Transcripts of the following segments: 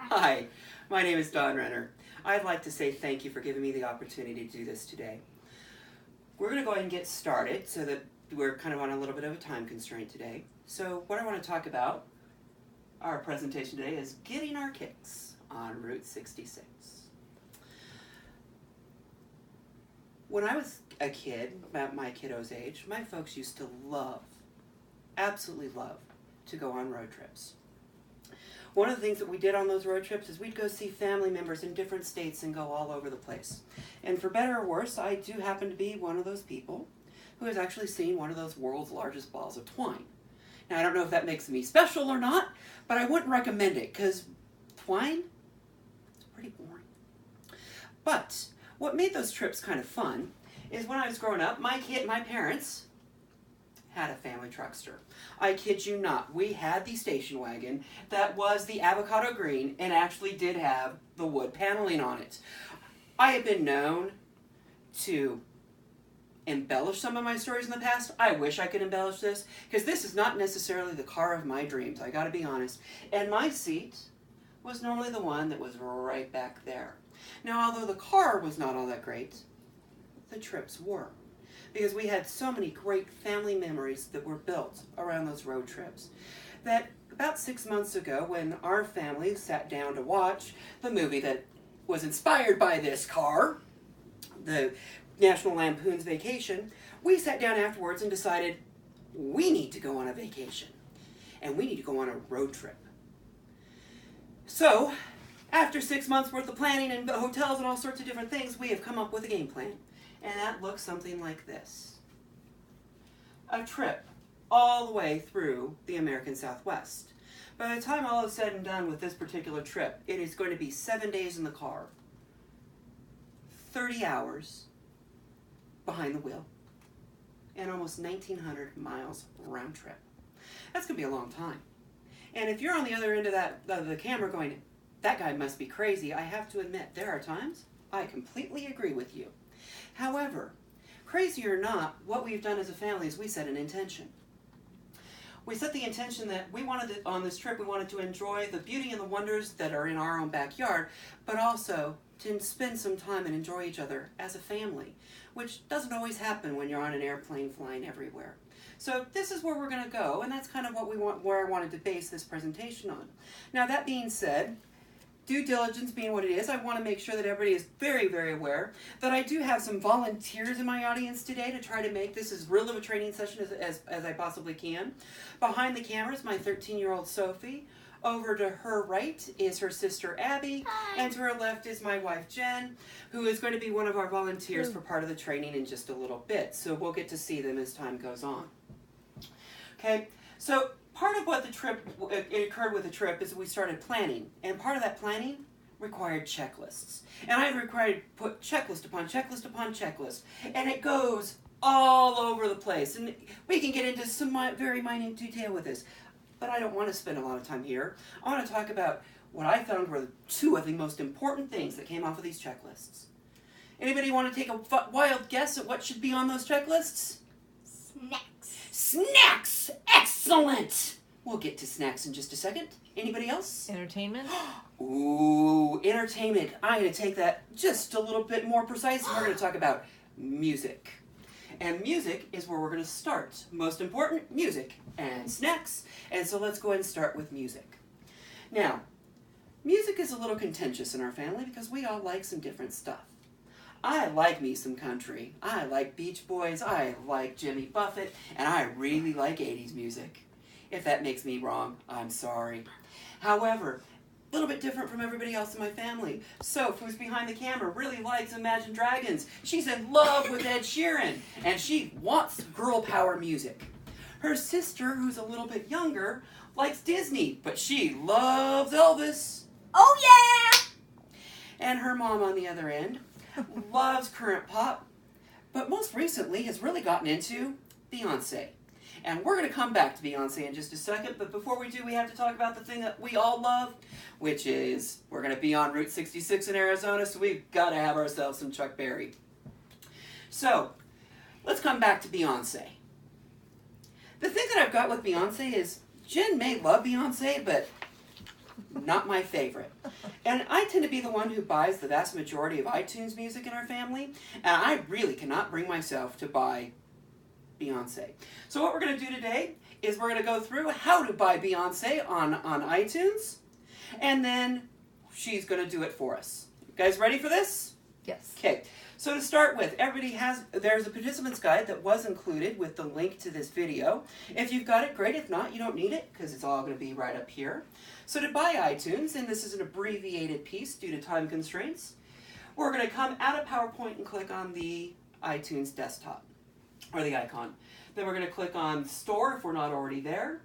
Hi, my name is Don Renner. I'd like to say thank you for giving me the opportunity to do this today. We're going to go ahead and get started so that we're kind of on a little bit of a time constraint today. So what I want to talk about, our presentation today, is getting our kicks on Route 66. When I was a kid, about my kiddo's age, my folks used to love, absolutely love, to go on road trips. One of the things that we did on those road trips is we'd go see family members in different states and go all over the place. And for better or worse, I do happen to be one of those people who has actually seen one of those world's largest balls of twine. Now, I don't know if that makes me special or not, but I wouldn't recommend it because twine, it's pretty boring. But what made those trips kind of fun is when I was growing up, my parents had a family truckster. I kid you not, we had the station wagon that was the avocado green and actually did have the wood paneling on it. I have been known to embellish some of my stories in the past. I wish I could embellish this, because this is not necessarily the car of my dreams, I gotta be honest. And my seat was normally the one that was right back there. Now, although the car was not all that great, the trips were, because we had so many great family memories that were built around those road trips, that about 6 months ago, when our family sat down to watch the movie that was inspired by this car, the National Lampoon's Vacation, we sat down afterwards and decided we need to go on a vacation, and we need to go on a road trip. So, after 6 months worth of planning and hotels and all sorts of different things, we have come up with a game plan. And that looks something like this. A trip all the way through the American Southwest. By the time all is said and done with this particular trip, it is going to be 7 days in the car, 30 hours behind the wheel, and almost 1,900 miles round trip. That's going to be a long time. And if you're on the other end of the camera going, that guy must be crazy, I have to admit, there are times I completely agree with you. However, crazy or not, what we've done as a family is we set an intention. We set the intention that we wanted to, on this trip, we wanted to enjoy the beauty and the wonders that are in our own backyard, but also to spend some time and enjoy each other as a family, which doesn't always happen when you're on an airplane flying everywhere. So this is where we're going to go, and that's kind of what we want, where I wanted to base this presentation on. Now, that being said, due diligence being what it is, I want to make sure that everybody is very, very aware that I do have some volunteers in my audience today to try to make this as real of a training session as I possibly can. Behind the camera is my 13-year-old Sophie. Over to her right is her sister Abby. Hi. And to her left is my wife Jen, who is going to be one of our volunteers for part of the training in just a little bit. So we'll get to see them as time goes on. Okay, so part of what occurred with the trip is we started planning, and part of that planning required checklists. And I required to put checklist upon checklist upon checklist, and it goes all over the place. And we can get into some very minute detail with this, but I don't want to spend a lot of time here. I want to talk about what I found were two of the most important things that came off of these checklists. Anybody want to take a wild guess at what should be on those checklists? Snacks. Snacks! Excellent! We'll get to snacks in just a second. Anybody else? Entertainment? Ooh, entertainment. I'm going to take that just a little bit more precise, and we're going to talk about music. And music is where we're going to start. Most important, music and snacks. And so let's go ahead and start with music. Now, music is a little contentious in our family because we all like some different stuff. I like me some country. I like Beach Boys. I like Jimmy Buffett. And I really like 80s music. If that makes me wrong, I'm sorry. However, a little bit different from everybody else in my family. Soph, who's behind the camera, really likes Imagine Dragons. She's in love with Ed Sheeran. And she wants girl power music. Her sister, who's a little bit younger, likes Disney. But she loves Elvis. Oh, yeah! And her mom on the other end loves current pop, but most recently has really gotten into Beyonce. And we're going to come back to Beyonce in just a second, but before we do, we have to talk about the thing that we all love, which is we're going to be on Route 66 in Arizona, so we've got to have ourselves some Chuck Berry. So, let's come back to Beyonce. The thing that I've got with Beyonce is Jen may love Beyonce, but not my favorite. And I tend to be the one who buys the vast majority of iTunes music in our family, and I really cannot bring myself to buy Beyonce. So what we're going to do today is we're going to go through how to buy Beyonce on iTunes, and then she's going to do it for us. You guys ready for this? Yes. Okay. So to start with, there's a participant's guide that was included with the link to this video. If you've got it, great. If not, you don't need it because it's all going to be right up here. So to buy iTunes, and this is an abbreviated piece due to time constraints, we're going to come out of PowerPoint and click on the iTunes desktop, or the icon. Then we're going to click on Store if we're not already there.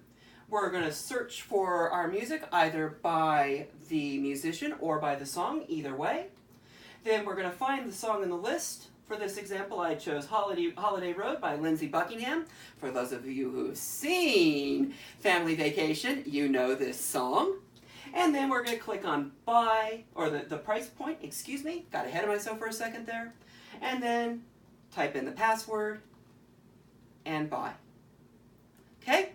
We're going to search for our music either by the musician or by the song, either way. Then we're going to find the song in the list. For this example, I chose Holiday Road by Lindsey Buckingham. For those of you who've seen Family Vacation, you know this song. And then we're going to click on buy, or the price point, excuse me, got ahead of myself for a second there. And then type in the password and buy. Okay?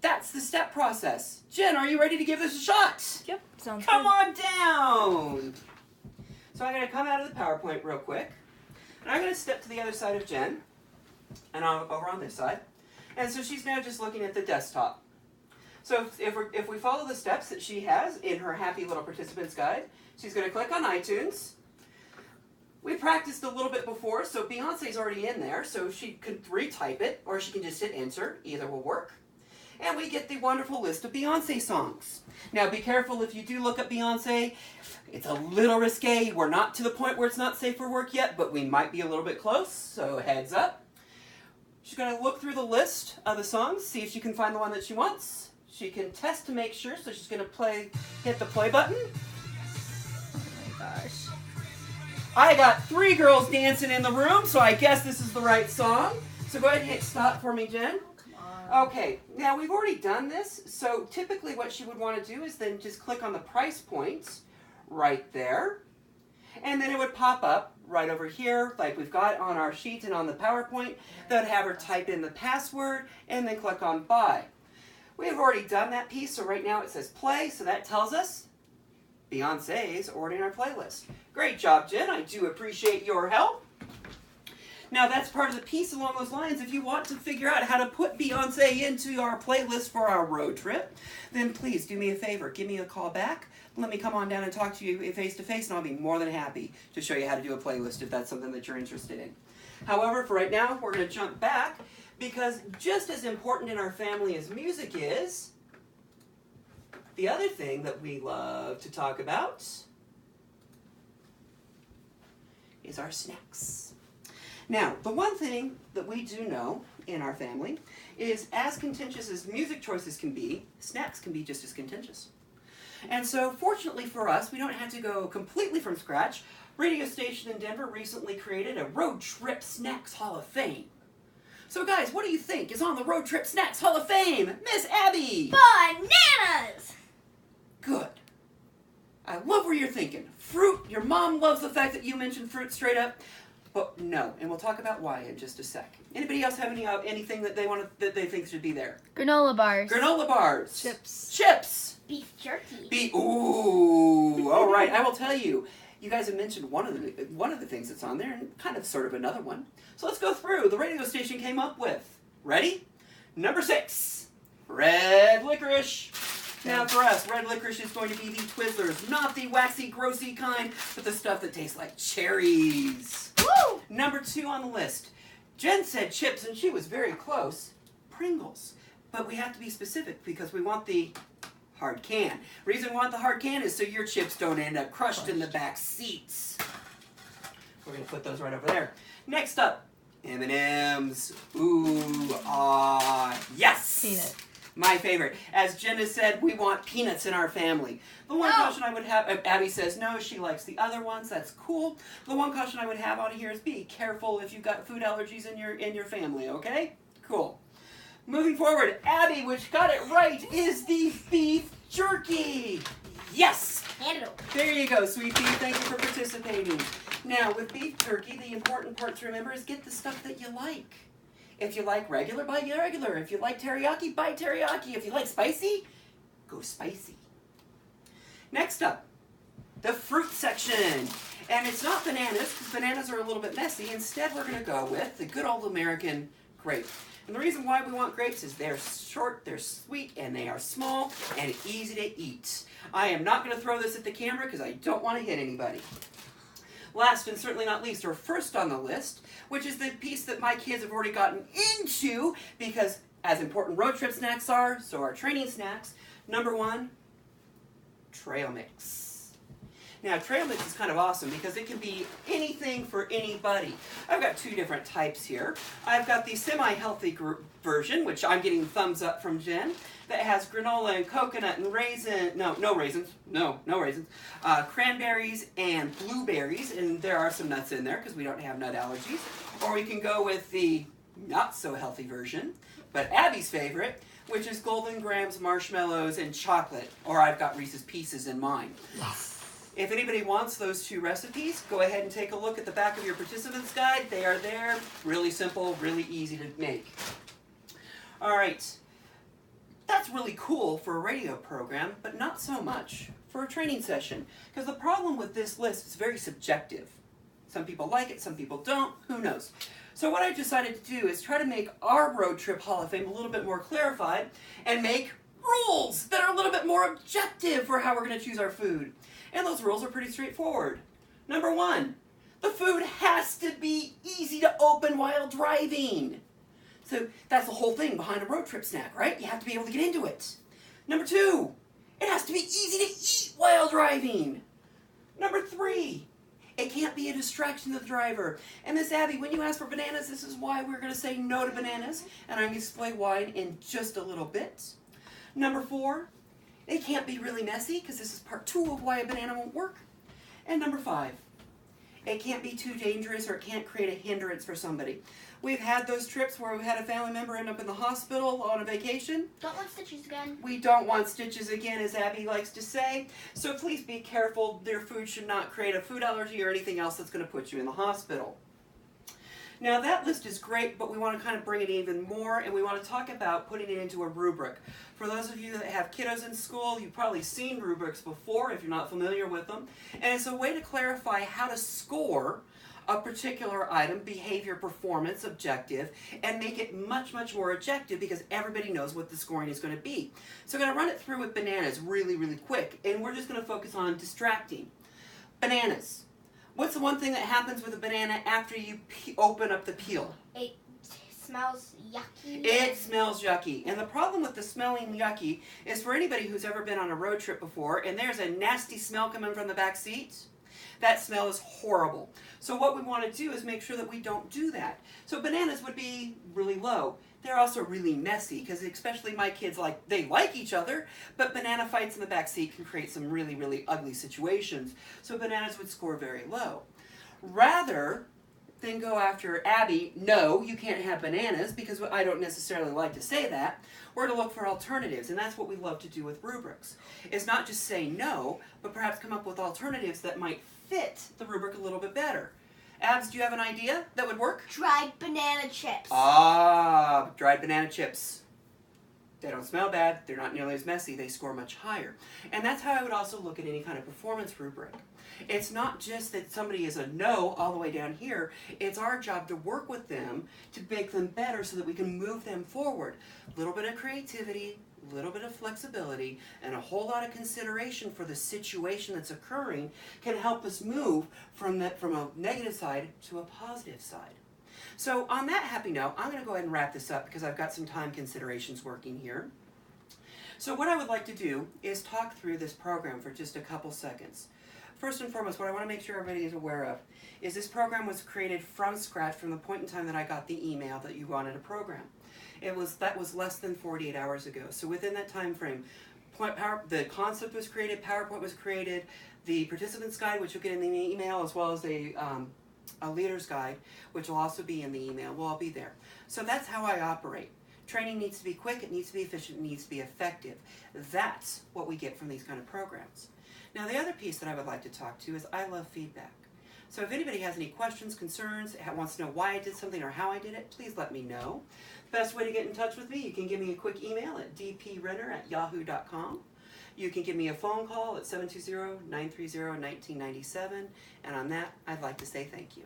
That's the step process. Jen, are you ready to give this a shot? Yep, sounds Come good. on down! So I'm going to come out of the PowerPoint real quick. And I'm going to step to the other side of Jen. And over on this side. And so she's now just looking at the desktop. So if we follow the steps that she has in her happy little participant's guide, she's going to click on iTunes. We practiced a little bit before, so Beyonce's already in there, so she could retype it, or she can just hit enter. Either will work. And we get the wonderful list of Beyonce songs. Now be careful if you do look up Beyonce. It's a little risque. We're not to the point where it's not safe for work yet, but we might be a little bit close, so heads up. She's going to look through the list of the songs, see if she can find the one that she wants. She can test to make sure, so she's going to hit the play button. Oh my gosh. I got 3 girls dancing in the room, so I guess this is the right song. So go ahead and hit stop for me, Jen. Okay, now we've already done this, so typically what she would want to do is then just click on the price points right there, and then it would pop up right over here like we've got on our sheet and on the PowerPoint. That would have her type in the password and then click on buy. We've already done that piece, so right now it says play, so that tells us Beyonce's already in our playlist. Great job, Jen. I do appreciate your help. Now that's part of the piece along those lines. If you want to figure out how to put Beyonce into our playlist for our road trip, then please do me a favor. Give me a call back. Let me come on down and talk to you face to face, and I'll be more than happy to show you how to do a playlist if that's something that you're interested in. However, for right now, we're going to jump back because just as important in our family as music is, the other thing that we love to talk about is our snacks. Now, the one thing that we do know in our family is as contentious as music choices can be, snacks can be just as contentious. And so, fortunately for us, we don't have to go completely from scratch. Radio station in Denver recently created a Road Trip Snacks Hall of Fame. So guys, what do you think is on the Road Trip Snacks Hall of Fame? Miss Abby! Bananas! Good. I love where you're thinking. Fruit, your mom loves the fact that you mentioned fruit straight up. But no, and we'll talk about why in just a sec. Anybody else have anything that they think should be there? Granola bars. Granola bars. Chips. Chips. Beef jerky. Ooh. All right. I will tell you. You guys have mentioned one of the things that's on there, and kind of sort of another one. So let's go through. The radio station came up with. Ready? Number 6. Red licorice. Now for us, red licorice is going to be the Twizzlers, not the waxy, grossy kind, but the stuff that tastes like cherries. Woo! Number 2 on the list. Jen said chips, and she was very close. Pringles. But we have to be specific because we want the hard can. Reason we want the hard can is so your chips don't end up crushed in the back seats. We're going to put those right over there. Next up, M&M's. Ooh, yes! Peanut. My favorite. As Jen has said, we want peanuts in our family. The one caution I would have, Abby says no, she likes the other ones. That's cool. The one caution I would have on here is be careful if you've got food allergies in your family, okay? Cool. Moving forward, Abby, which got it right, is the beef jerky. Yes! Hand it over. There you go, sweet pea. Thank you for participating. Now, with beef jerky, the important part to remember is get the stuff that you like. If you like regular, buy regular. If you like teriyaki, buy teriyaki. If you like spicy, go spicy. Next up, the fruit section. And it's not bananas, because bananas are a little bit messy. Instead, we're going to go with the good old American grape. And the reason why we want grapes is they're short, they're sweet, and they are small and easy to eat. I am not going to throw this at the camera because I don't want to hit anybody. Last and certainly not least, or first on the list, which is the piece that my kids have already gotten into, because as important road trip snacks are, so are training snacks. Number one, trail mix. Now, trail mix is kind of awesome because it can be anything for anybody. I've got two different types here. I've got the semi-healthy version, which I'm getting thumbs up from Jen, that has granola and coconut and no raisins, cranberries and blueberries, and there are some nuts in there because we don't have nut allergies. Or we can go with the not so healthy version, but Abby's favorite, which is Golden Grahams, marshmallows, and chocolate, or I've got Reese's Pieces in mine. Yes. If anybody wants those two recipes, go ahead and take a look at the back of your participant's guide. They are there. Really simple, really easy to make. All right. That's really cool for a radio program, but not so much for a training session. Because the problem with this list is very subjective. Some people like it, some people don't. Who knows? So what I decided to do is try to make our Road Trip Hall of Fame a little bit more clarified and make rules that are a little bit more objective for how we're going to choose our food. And those rules are pretty straightforward. Number one, the food has to be easy to open while driving. So that's the whole thing behind a road trip snack, right? You have to be able to get into it. Number two, it has to be easy to eat while driving. Number three, it can't be a distraction to the driver. And Miss Abby, when you ask for bananas, this is why we're going to say no to bananas. And I'm going to explain why in just a little bit. Number four, it can't be really messy, because this is part 2 of why a banana won't work. And number 5, it can't be too dangerous or it can't create a hindrance for somebody. We've had those trips where we've had a family member end up in the hospital on a vacation. Don't want stitches again. We don't want stitches again, as Abby likes to say. So please be careful. Their food should not create a food allergy or anything else that's going to put you in the hospital. Now that list is great, but we want to kind of bring it even more, and we want to talk about putting it into a rubric. For those of you that have kiddos in school, you've probably seen rubrics before if you're not familiar with them. And it's a way to clarify how to score a particular item, behavior, performance, objective, and make it much, much more objective because everybody knows what the scoring is going to be. So I'm going to run it through with bananas really, really quick, and we're just going to focus on distracting. Bananas. What's the one thing that happens with a banana after you open up the peel? It smells yucky. It smells yucky. And the problem with the smelling yucky is for anybody who's ever been on a road trip before and there's a nasty smell coming from the back seat, that smell is horrible. So what we want to do is make sure that we don't do that. So bananas would be really low. They're also really messy because especially my kids, they like each other, but banana fights in the back seat can create some really, really ugly situations. So bananas would score very low. Rather than go after Abby, no, you can't have bananas, because I don't necessarily like to say that, we're to look for alternatives, and that's what we love to do with rubrics. It's not just say no, but perhaps come up with alternatives that might fit the rubric a little bit better. Abs, do you have an idea that would work? Dried banana chips. Ah, dried banana chips. They don't smell bad. They're not nearly as messy. They score much higher. And that's how I would also look at any kind of performance rubric. It's not just that somebody is a no all the way down here. It's our job to work with them to make them better so that we can move them forward. A little bit of creativity, a little bit of flexibility, and a whole lot of consideration for the situation that's occurring can help us move from a negative side to a positive side. So on that happy note, I'm going to go ahead and wrap this up because I've got some time considerations working here. So what I would like to do is talk through this program for just a couple seconds. First and foremost, what I want to make sure everybody is aware of is this program was created from scratch from the point in time that I got the email that you wanted a program. That was less than 48 hours ago. So within that time frame, the concept was created, PowerPoint was created, the participant's guide, which you'll get in the email, as well as a leader's guide, which will also be in the email, will all be there. So that's how I operate. Training needs to be quick, it needs to be efficient, it needs to be effective. That's what we get from these kind of programs. Now the other piece that I would like to talk to is I love feedback. So if anybody has any questions, concerns, wants to know why I did something or how I did it, please let me know. Best way to get in touch with me, you can give me a quick email at dprenner@yahoo.com. You can give me a phone call at 720-930-1997, and on that, I'd like to say thank you.